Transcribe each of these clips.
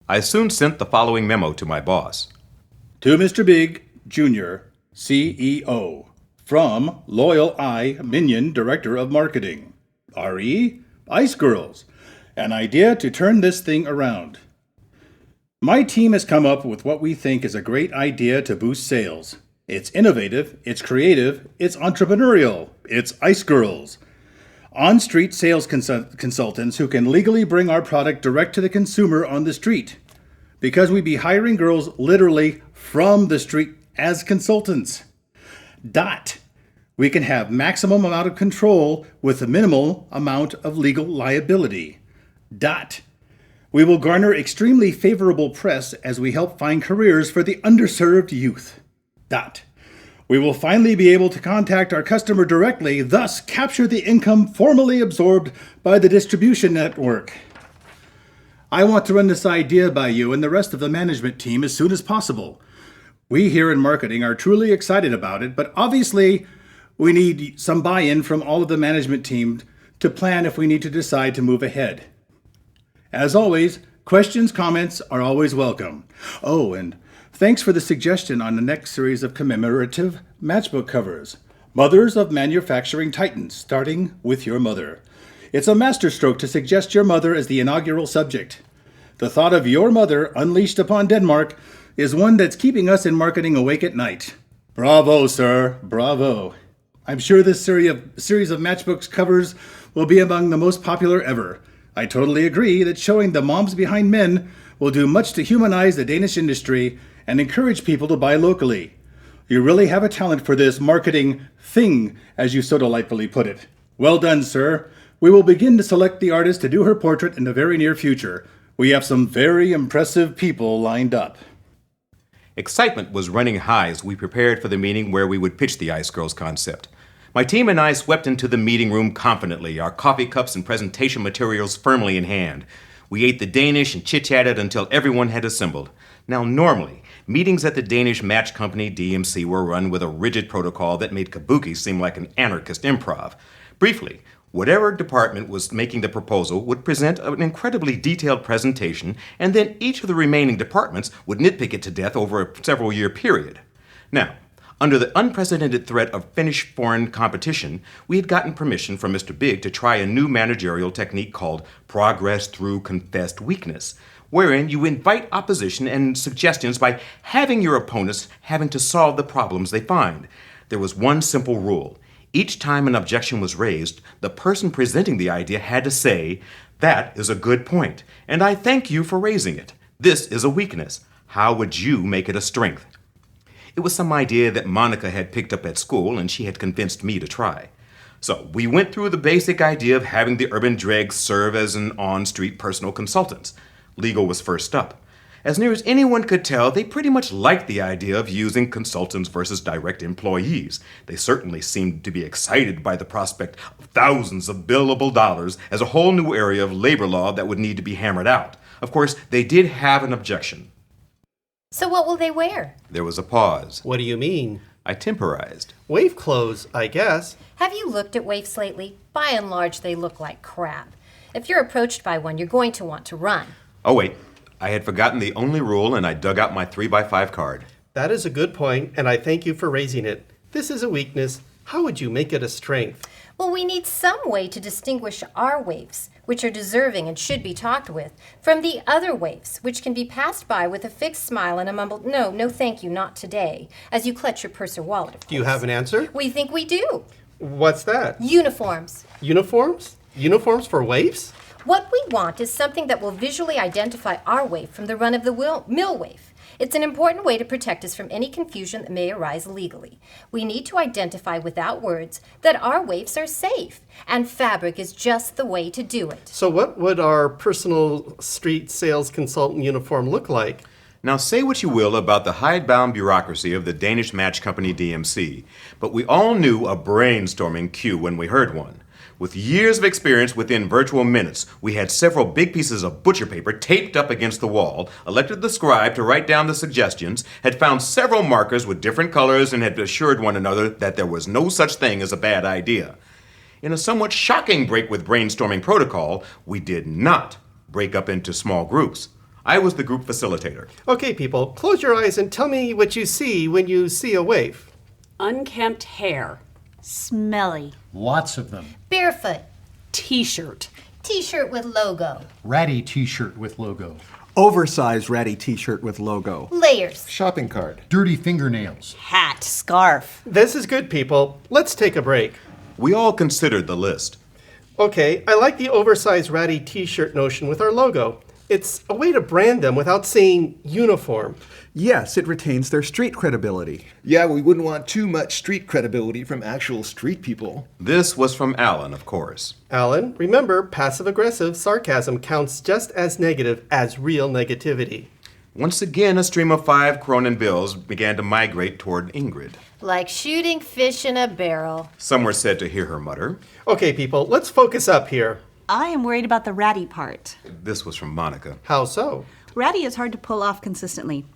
I soon sent the following memo to my boss. To Mr. Big, Jr., CEO, from Loyal Eye Minion, Director of Marketing. RE, Ice Girls, an idea to turn this thing around. My team has come up with what we think is a great idea to boost sales. It's innovative, it's creative, it's entrepreneurial, it's Ice Girls. On-street sales consultants who can legally bring our product direct to the consumer on the street. Because we'd be hiring girls literally from the street as consultants. We can have maximum amount of control with a minimal amount of legal liability. We will garner extremely favorable press as we help find careers for the underserved youth. We will finally be able to contact our customer directly, thus capture the income formerly absorbed by the distribution network. I want to run this idea by you and the rest of the management team as soon as possible. We here in marketing are truly excited about it, but obviously we need some buy-in from all of the management team to plan if we need to decide to move ahead. As always, questions, comments are always welcome. Oh, and thanks for the suggestion on the next series of commemorative matchbook covers. Mothers of Manufacturing Titans, starting with your mother. It's a masterstroke to suggest your mother as the inaugural subject. The thought of your mother unleashed upon Denmark is one that's keeping us in marketing awake at night. Bravo, sir, bravo. I'm sure this series of matchbooks covers will be among the most popular ever. I totally agree that showing the moms behind men will do much to humanize the Danish industry and encourage people to buy locally. You really have a talent for this marketing thing, as you so delightfully put it. Well done, sir. We will begin to select the artist to do her portrait in the very near future. We have some very impressive people lined up. Excitement was running high as we prepared for the meeting where we would pitch the Ice Girls concept. My team and I swept into the meeting room confidently, our coffee cups and presentation materials firmly in hand. We ate the Danish and chit-chatted until everyone had assembled. Now, normally, meetings at the Danish match company DMC were run with a rigid protocol that made kabuki seem like an anarchist improv. Briefly, whatever department was making the proposal would present an incredibly detailed presentation, and then each of the remaining departments would nitpick it to death over a several-year period. Now, under the unprecedented threat of Finnish foreign competition, we had gotten permission from Mr. Big to try a new managerial technique called progress through confessed weakness, wherein you invite opposition and suggestions by having your opponents having to solve the problems they find. There was one simple rule. Each time an objection was raised, the person presenting the idea had to say, "That is a good point, and I thank you for raising it. This is a weakness. How would you make it a strength?" It was some idea that Monica had picked up at school, and she had convinced me to try. So we went through the basic idea of having the urban dregs serve as an on-street personal consultants. Legal was first up. As near as anyone could tell, they pretty much liked the idea of using consultants versus direct employees. They certainly seemed to be excited by the prospect of thousands of billable dollars as a whole new area of labor law that would need to be hammered out. Of course, they did have an objection. So what will they wear? There was a pause. What do you mean? I temporized. Wave clothes, I guess. Have you looked at waifs lately? By and large, they look like crap. If you're approached by one, you're going to want to run. Oh, wait. I had forgotten the only rule, and I dug out my 3x5 card. That is a good point, and I thank you for raising it. This is a weakness. How would you make it a strength? Well, we need some way to distinguish our waifs, which are deserving and should be talked with, from the other waifs, which can be passed by with a fixed smile and a mumbled, no thank you, not today, as you clutch your purse or wallet, of course. Do you have an answer? We think we do. What's that? Uniforms. Uniforms? Uniforms for waifs? What we want is something that will visually identify our waif from the run-of-the-mill waif. It's an important way to protect us from any confusion that may arise legally. We need to identify without words that our waifs are safe, and fabric is just the way to do it. So what would our personal street sales consultant uniform look like? Now, say what you will about the hidebound bureaucracy of the Danish match company DMC, but we all knew a brainstorming cue when we heard one. With years of experience within virtual minutes, we had several big pieces of butcher paper taped up against the wall, elected the scribe to write down the suggestions, had found several markers with different colors, and had assured one another that there was no such thing as a bad idea. In a somewhat shocking break with brainstorming protocol, we did not break up into small groups. I was the group facilitator. Okay, people, close your eyes and tell me what you see when you see a waif. Unkempt hair. Smelly. Lots of them. Barefoot. T-shirt. T-shirt with logo. Ratty t-shirt with logo. Oversized ratty t-shirt with logo. Layers. Shopping cart. Dirty fingernails. Hat. Scarf. This is good, people. Let's take a break. We all considered the list. Okay, I like the oversized ratty t-shirt notion with our logo. It's a way to brand them without saying uniform. Yes, it retains their street credibility. Yeah, we wouldn't want too much street credibility from actual street people. This was from Alan, of course. Alan, remember, passive-aggressive sarcasm counts just as negative as real negativity. Once again, a stream of 5 Cronin bills began to migrate toward Ingrid. Like shooting fish in a barrel. Some were said to hear her mutter. Okay, people, let's focus up here. I am worried about the ratty part. This was from Monica. How so? Ratty is hard to pull off consistently.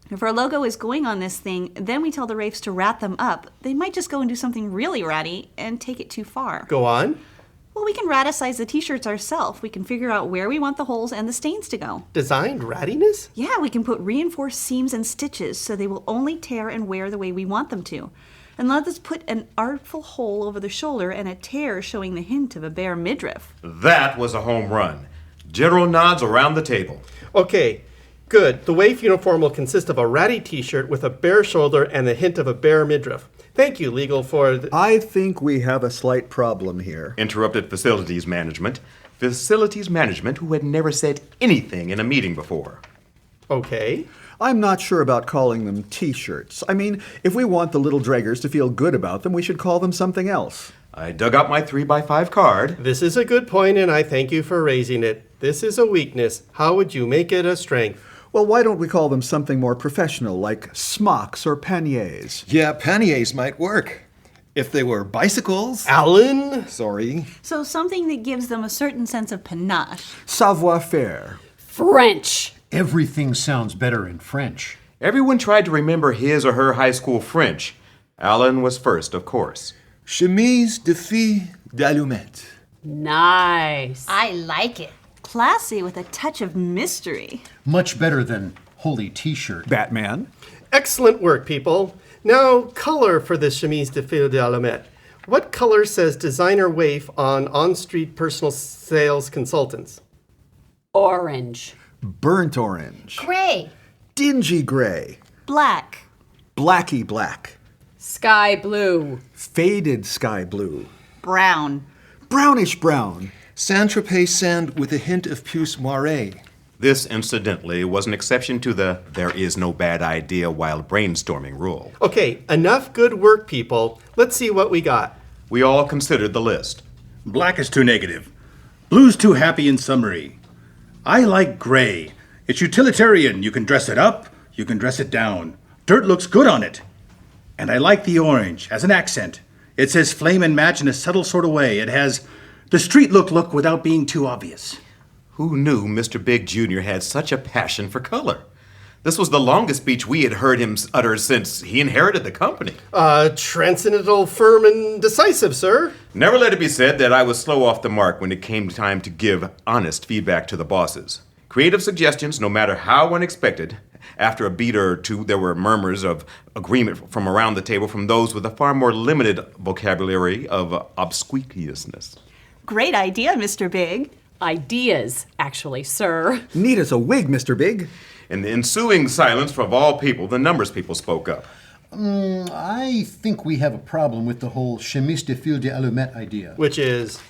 If our logo is going on this thing, then we tell the Wraiths to rat them up, they might just go and do something really ratty and take it too far. Go on. Well, we can raticize the t-shirts ourselves. We can figure out where we want the holes and the stains to go. Designed rattiness? Yeah, we can put reinforced seams and stitches so they will only tear and wear the way we want them to. And let us put an artful hole over the shoulder and a tear showing the hint of a bare midriff. That was a home run. General nods around the table. Okay, good. The waif uniform will consist of a ratty t-shirt with a bare shoulder and the hint of a bare midriff. Thank you, legal, for... I think we have a slight problem here. Interrupted facilities management. Facilities management who had never said anything in a meeting before. Okay. I'm not sure about calling them t-shirts. I mean, if we want the little draggers to feel good about them, we should call them something else. I dug out my 3x5 card. This is a good point, and I thank you for raising it. This is a weakness. How would you make it a strength? Well, why don't we call them something more professional, like smocks or panniers? Yeah, panniers might work. If they were bicycles. Alan? Sorry. So something that gives them a certain sense of panache. Savoir-faire. French. Everything sounds better in French. Everyone tried to remember his or her high school French. Alan was first, of course. Chemise de fille d'allumette. Nice. I like it. Classy with a touch of mystery. Much better than holy t-shirt. Batman. Excellent work, people. Now, color for the chemise de fille d'allumette. What color says designer waif on street personal sales consultants? Orange. Burnt orange. Gray. Dingy gray. Black. Blacky black. Sky blue. Faded sky blue. Brown. Brownish brown. Saint-Tropez sand with a hint of puce moiré. This, incidentally, was an exception to the there is no bad idea while brainstorming rule. Okay, enough good work, people. Let's see what we got. We all considered the list. Black is too negative. Blue's too happy and summery. I like gray. It's utilitarian. You can dress it up, you can dress it down. Dirt looks good on it. And I like the orange as an accent. It says flame and match in a subtle sort of way. It has the street look without being too obvious. Who knew Mr. Big Jr. had such a passion for color? This was the longest speech we had heard him utter since he inherited the company. Transcendental, firm, and decisive, sir. Never let it be said that I was slow off the mark when it came time to give honest feedback to the bosses. Creative suggestions, no matter how unexpected. After a beat or two, there were murmurs of agreement from around the table from those with a far more limited vocabulary of obsequiousness. Great idea, Mr. Big. Ideas, actually, sir. Neat as a wig, Mr. Big. In the ensuing silence from all people, the numbers people spoke up. I think we have a problem with the whole chemise de fille d'allumette idea. Which is...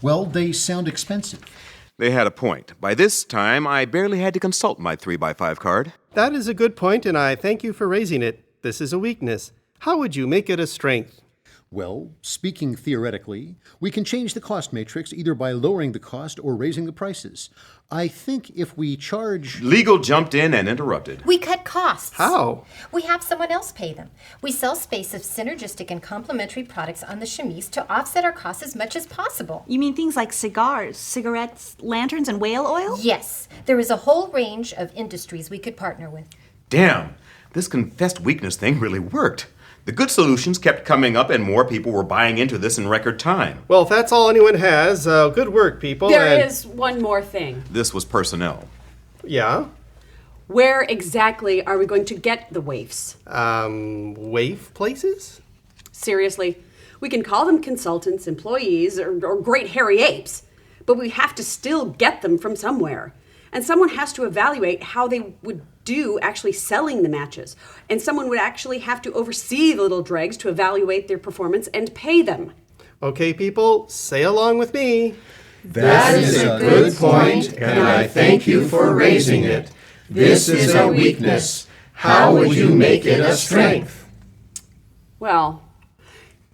Well, they sound expensive. They had a point. By this time, I barely had to consult my 3x5 card. That is a good point, and I thank you for raising it. This is a weakness. How would you make it a strength? Well, speaking theoretically, we can change the cost matrix either by lowering the cost or raising the prices. I think if we charge... Legal jumped in and interrupted. We cut costs. How? We have someone else pay them. We sell space of synergistic and complementary products on the chemise to offset our costs as much as possible. You mean things like cigars, cigarettes, lanterns, and whale oil? Yes, there is a whole range of industries we could partner with. Damn, this confessed weakness thing really worked. The good solutions kept coming up and more people were buying into this in record time. Well, if that's all anyone has, good work, people. There is one more thing. This was personnel. Yeah? Where exactly are we going to get the waifs? Waif places? Seriously, we can call them consultants, employees, or great hairy apes, but we have to still get them from somewhere. And someone has to evaluate how they would do actually selling the matches. And someone would actually have to oversee the little dregs to evaluate their performance and pay them. Okay, people, say along with me. That is a good point, and I thank you for raising it. This is a weakness. How would you make it a strength? Well,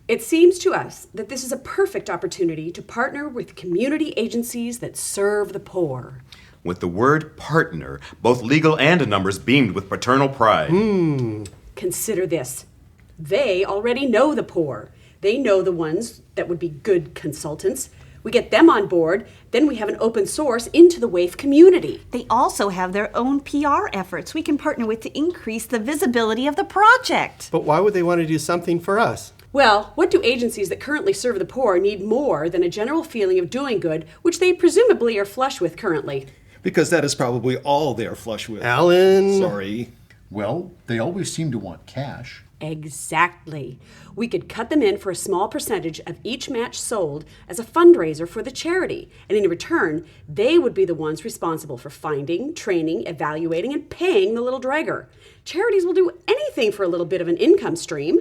it seems to us that this is a perfect opportunity to partner with community agencies that serve the poor. With the word partner, both legal and numbers beamed with paternal pride. Consider this. They already know the poor. They know the ones that would be good consultants. We get them on board, then we have an open source into the waif community. They also have their own PR efforts we can partner with to increase the visibility of the project. But why would they want to do something for us? Well, what do agencies that currently serve the poor need more than a general feeling of doing good, which they presumably are flush with currently? Because that is probably all they're flush with. Alan? Sorry. Well, they always seem to want cash. Exactly. We could cut them in for a small percentage of each match sold as a fundraiser for the charity, and in return, they would be the ones responsible for finding, training, evaluating, and paying the little dragger. Charities will do anything for a little bit of an income stream.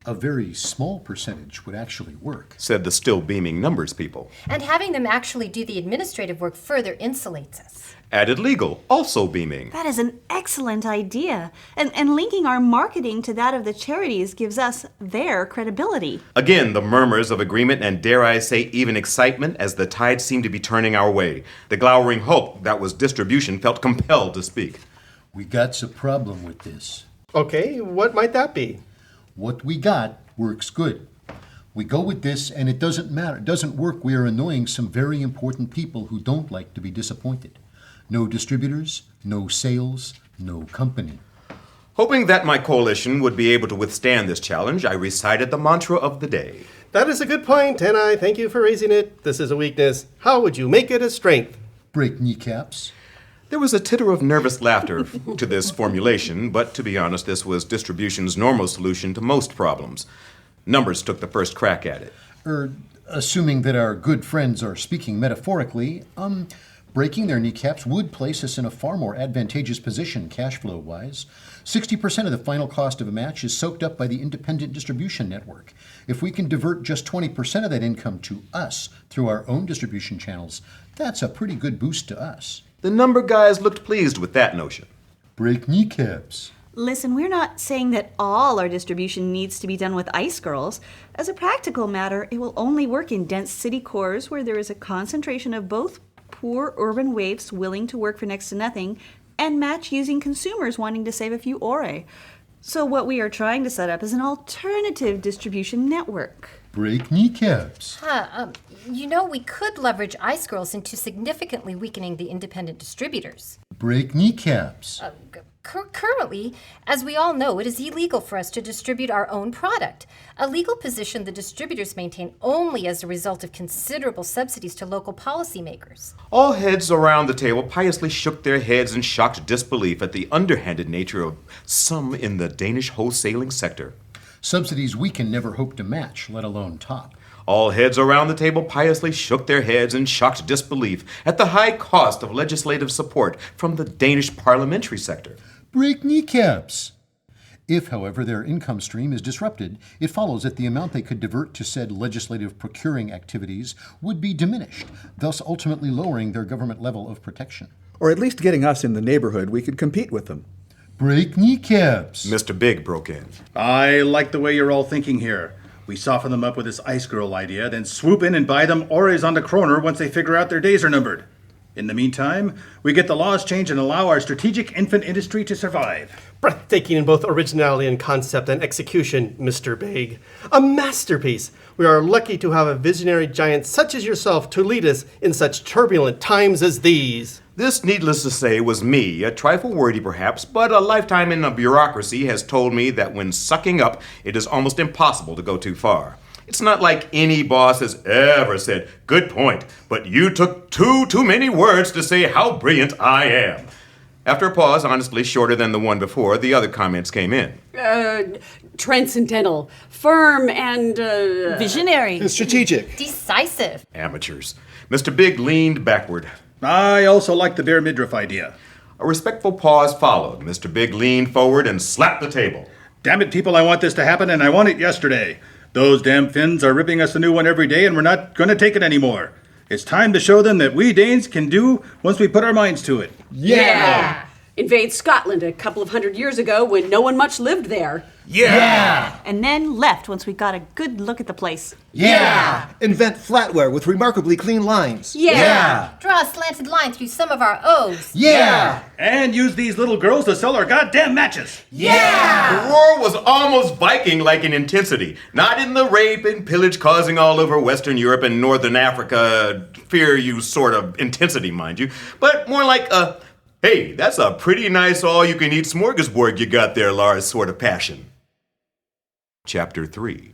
A very small percentage would actually work, Said the still beaming numbers people. And having them actually do the administrative work further insulates us. Added legal, also beaming. That is an excellent idea. And linking our marketing to that of the charities gives us their credibility. Again, the murmurs of agreement and, dare I say, even excitement as the tide seemed to be turning our way. The glowering hope that was distribution felt compelled to speak. We got a problem with this. Okay, what might that be? What we got works good. We go with this and it doesn't matter. It doesn't work. We are annoying some very important people who don't like to be disappointed. No distributors, no sales, no company. Hoping that my coalition would be able to withstand this challenge, I recited the mantra of the day. That is a good point, and I thank you for raising it. This is a weakness. How would you make it a strength? Break kneecaps. There was a titter of nervous laughter to this formulation, but to be honest, this was distribution's normal solution to most problems. Numbers took the first crack at it. Assuming that our good friends are speaking metaphorically, breaking their kneecaps would place us in a far more advantageous position cash flow-wise. 60% of the final cost of a match is soaked up by the independent distribution network. If we can divert just 20% of that income to us through our own distribution channels, that's a pretty good boost to us. The number guys looked pleased with that notion. Break kneecaps. Listen, we're not saying that all our distribution needs to be done with ice girls. As a practical matter, it will only work in dense city cores where there is a concentration of both poor urban waifs willing to work for next to nothing and match-using consumers wanting to save a few ore. So what we are trying to set up is an alternative distribution network. Break kneecaps. We could leverage Ice Girls into significantly weakening the independent distributors. Break kneecaps. Currently, as we all know, it is illegal for us to distribute our own product, a legal position the distributors maintain only as a result of considerable subsidies to local policymakers. All heads around the table piously shook their heads in shocked disbelief at the underhanded nature of some in the Danish wholesaling sector. Subsidies we can never hope to match, let alone top. All heads around the table piously shook their heads in shocked disbelief at the high cost of legislative support from the Danish parliamentary sector. Break kneecaps. If, however, their income stream is disrupted, it follows that the amount they could divert to said legislative procuring activities would be diminished, thus ultimately lowering their government level of protection. Or at least getting us in the neighborhood we could compete with them. Break kneecaps. Mr. Big broke in. I like the way you're all thinking here. We soften them up with this Ice Girl idea, then swoop in and buy them ores on the kroner once they figure out their days are numbered. In the meantime, we get the laws changed and allow our strategic infant industry to survive. Breathtaking in both originality and concept and execution, Mr. Big. A masterpiece. We are lucky to have a visionary giant such as yourself to lead us in such turbulent times as these. This, needless to say, was me, a trifle wordy perhaps, but a lifetime in a bureaucracy has told me that when sucking up, it is almost impossible to go too far. It's not like any boss has ever said, "Good point, but you took too many words to say how brilliant I am." After a pause, honestly shorter than the one before, the other comments came in. Transcendental, firm, and Visionary. Strategic. Decisive. Amateurs. Mr. Big leaned backward. I also like the bare midriff idea. A respectful pause followed. Mr. Big leaned forward and slapped the table. Damn it, people, I want this to happen, and I want it yesterday. Those damn Finns are ripping us a new one every day, and we're not going to take it anymore. It's time to show them that we Danes can do once we put our minds to it. yeah. Invade Scotland a couple of 100 years ago when no one much lived there. And then left once we got a good look at the place. Invent flatware with remarkably clean lines. Draw a slanted line through some of our O's. And use these little girls to sell our goddamn matches. The roar was almost Viking-like in intensity. Not in the rape and pillage causing all over Western Europe and Northern Africa, fear you sort of intensity, mind you, but more like a, hey, that's a pretty nice all-you-can-eat smorgasbord you got there, Lars, sort of passion. Chapter 3.